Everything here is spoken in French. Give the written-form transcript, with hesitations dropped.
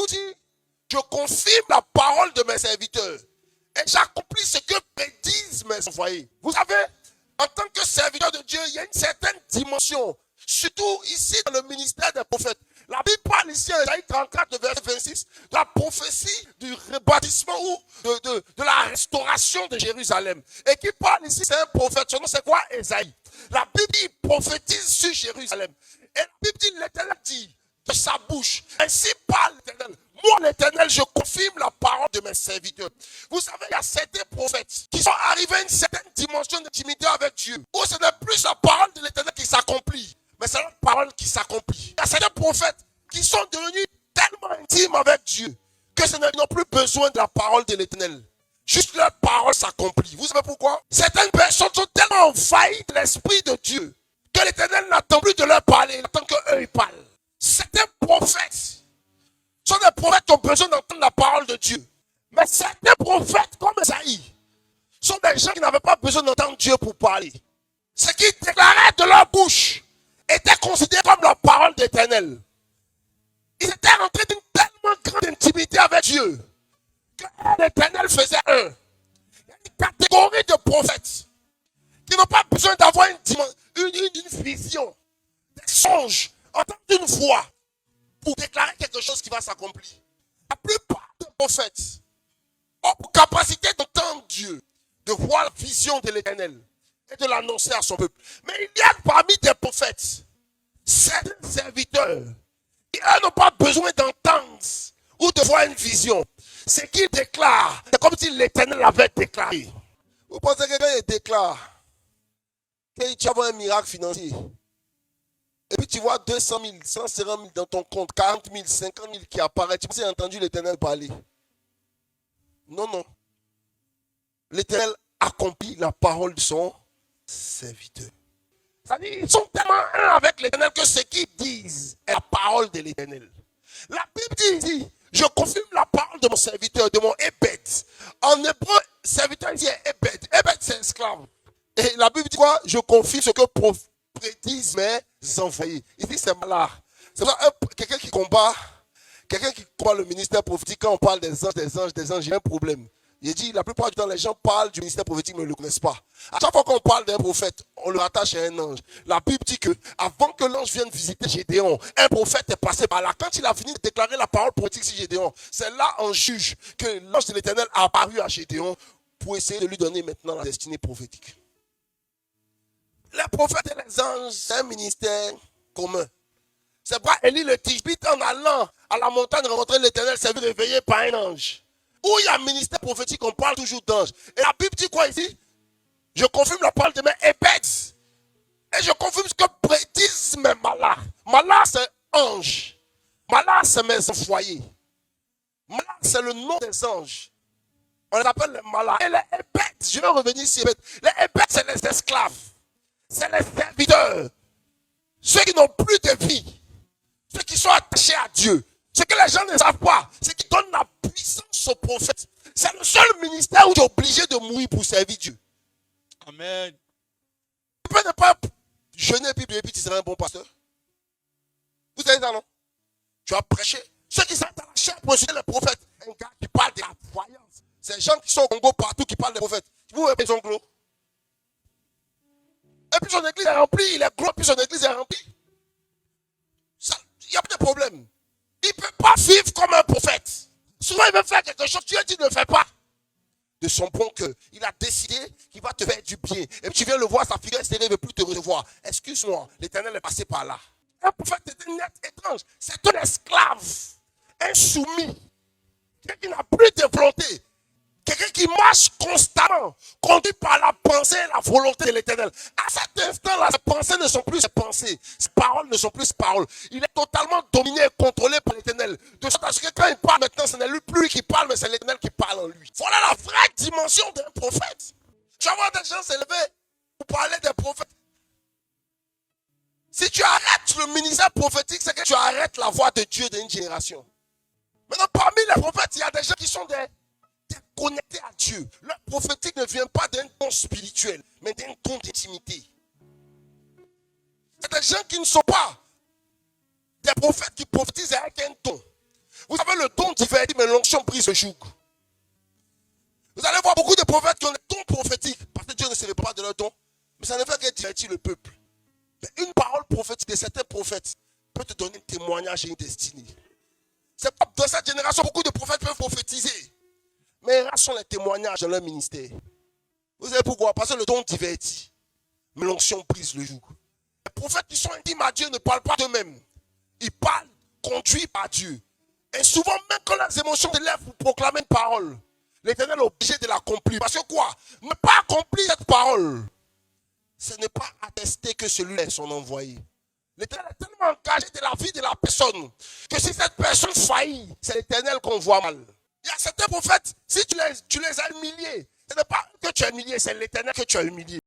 nous dit, je confirme la parole de mes serviteurs et j'accomplis ce que prédisent mes envoyés. Vous savez, en tant que serviteur de Dieu, il y a une certaine dimension, surtout ici dans le ministère des prophètes. La Bible parle ici en Isaïe 34, verset 26, de la prophétie du rebâtissement ou de la restauration de Jérusalem. Et qui parle ici, c'est un prophète. Son nom, c'est quoi? Isaïe. La Bible prophétise sur Jérusalem. Et la Bible dit, l'Éternel dit de sa bouche, ainsi parle l'Éternel. Moi, l'Éternel, je confirme la parole de mes serviteurs. Vous savez, il y a certains prophètes qui sont arrivés à une certaine dimension d'intimité avec Dieu, où ce n'est plus la parole de l'Éternel qui s'accomplit, mais c'est la parole qui s'accomplit. Il y a certains prophètes qui sont devenus tellement intimes avec Dieu que ils n'ont plus besoin de la parole de l'Éternel. Juste leur parole s'accomplit. Vous savez pourquoi? Certaines personnes sont tellement envahies de l'Esprit de Dieu que l'Éternel n'attend plus de leur parler, il attend qu'eux ils parlent. Certains prophètes sont des prophètes qui ont besoin d'entendre la parole de Dieu. Mais certains prophètes comme Isaïe sont des gens qui n'avaient pas besoin d'entendre Dieu pour parler. Ce qu'ils déclaraient de leur bouche était considéré comme la parole d'Éternel. Ils étaient rentrés d'une tellement grande intimité avec Dieu que l'Éternel faisait un. Il y a une catégorie de prophètes qui n'ont pas besoin d'avoir une vision, des songes, entendre une voix pour déclarer quelque chose qui va s'accomplir. La plupart des prophètes ont pour capacité d'entendre Dieu, de voir la vision de l'Éternel et de l'annoncer à son peuple. Mais il y a parmi des prophètes certains serviteurs qui eux n'ont pas besoin d'entendre ou de voir une vision. Ce qu'ils déclarent, c'est comme si l'Éternel avait déclaré. Vous pensez que quelqu'un déclare que tu vas avoir un miracle financier, et puis tu vois 200 000, 150 000 dans ton compte, 40 000, 50 000 qui apparaissent. Tu penses que tu as entendu l'Éternel parler? Non, non. L'Éternel accomplit la parole de son serviteur. C'est-à-dire, ils sont tellement un avec l'Éternel que ce qu'ils disent est la parole de l'Éternel. La Bible dit, je confirme la parole de mon serviteur, de mon Ebed. En hébreu, serviteur ici est Ebed. Ebed, c'est esclave. Et la Bible dit quoi? Je confirme ce que prédisent mes envoyés. Ici, c'est malade. C'est quelqu'un qui combat le ministère prophétique. Quand on parle des anges, il y a un problème. Il dit, la plupart du temps, les gens parlent du ministère prophétique, mais ne le connaissent pas. À chaque fois qu'on parle d'un prophète, on le rattache à un ange. La Bible dit que, avant que l'ange vienne visiter Gédéon, un prophète est passé par là. Quand il a fini de déclarer la parole prophétique sur Gédéon, c'est là, en juge, que l'ange de l'Éternel a apparu à Gédéon pour essayer de lui donner maintenant la destinée prophétique. Les prophètes et les anges, c'est un ministère commun. C'est pas Élie le Tishbite en allant à la montagne rencontrer l'Éternel, s'est vu réveillé par un ange. Où il y a un ministère prophétique, on parle toujours d'ange. Et la Bible dit quoi ici? Je confirme la parole de mes épètes. Et je confirme ce que prédisent mes malades. Malades, c'est ange. Malades, c'est mes envoyés. Malades, c'est le nom des anges. On les appelle les malades. Et les épètes, je vais revenir sur les épètes. Les épètes, c'est les esclaves. C'est les serviteurs. Ceux qui n'ont plus de vie. Ceux qui sont attachés à Dieu. Ce que les gens ne savent pas, c'est qu'ils donnent la puissance au prophète. C'est le seul ministère où tu es obligé de mourir pour servir Dieu. Amen. Tu peux ne pas jeûner et puis tu seras un bon pasteur. Vous savez ça, non? Tu as prêché. Ceux qui sont à la chair pour les prophètes, un gars qui parle de la voyance. C'est les gens qui sont au Congo partout qui parlent des prophètes. Vous voyez son gros. Et puis son église est remplie, il est gros, puis son église est remplie. Il n'y a pas de problème. Il ne peut pas vivre comme un prophète. Souvent, il veut faire quelque chose. Dieu dit ne le fais pas. De son bon cœur, il a décidé qu'il va te faire du bien. Et puis tu viens le voir, sa figure extérieure ne veut plus te recevoir. Excuse-moi, l'Éternel est passé par là. Un prophète est un être étrange. C'est un esclave, un soumis, quelqu'un qui n'a plus de volonté. Quelqu'un qui marche constamment, conduit par la pensée et la volonté de l'Éternel. À cet instant-là, ses pensées ne sont plus ses pensées. Ses paroles ne sont plus ses paroles. Il est totalement dominé et contrôlé par l'Éternel. De sorte à ce que quand il parle maintenant, ce n'est plus lui qui parle, mais c'est l'Éternel qui parle en lui. Voilà la vraie dimension d'un prophète. Tu vas voir des gens s'élever pour parler des prophètes. Si tu arrêtes le ministère prophétique, c'est que tu arrêtes la voix de Dieu d'une génération. Maintenant, parmi les prophètes, il y a des gens qui sont connectés à Dieu. Leur prophétique ne vient pas d'un don spirituel, mais d'un don d'intimité. C'est des gens qui ne sont pas des prophètes qui prophétisent avec un don. Vous savez, le don divertit, mais l'onction brise le joug. Vous allez voir beaucoup de prophètes qui ont des dons prophétiques, parce que Dieu ne se répand pas de leurs dons, mais ça ne fait que divertir le peuple. Mais une parole prophétique de certains prophètes peut te donner un témoignage et une destinée. C'est pas dans cette génération, beaucoup de prophètes peuvent prophétiser. Mais rares sont les témoignages dans leur ministère. Vous savez pourquoi? Parce que le don divertit, mais l'onction brise le joug. Les prophètes qui sont intimes à Dieu ne parlent pas d'eux-mêmes. Ils parlent conduits par Dieu. Et souvent, même quand les émotions se lèvent pour proclamer une parole, l'Éternel est obligé de l'accomplir. Parce que quoi? Ne pas accomplir cette parole, ce n'est pas attester que celui-là est son envoyé. L'Éternel est tellement engagé de la vie de la personne que si cette personne faillit, c'est l'Éternel qu'on voit mal. Il y a certains prophètes, si tu les as humiliés, ce n'est pas que tu as humilié, c'est l'Éternel que tu as humilié.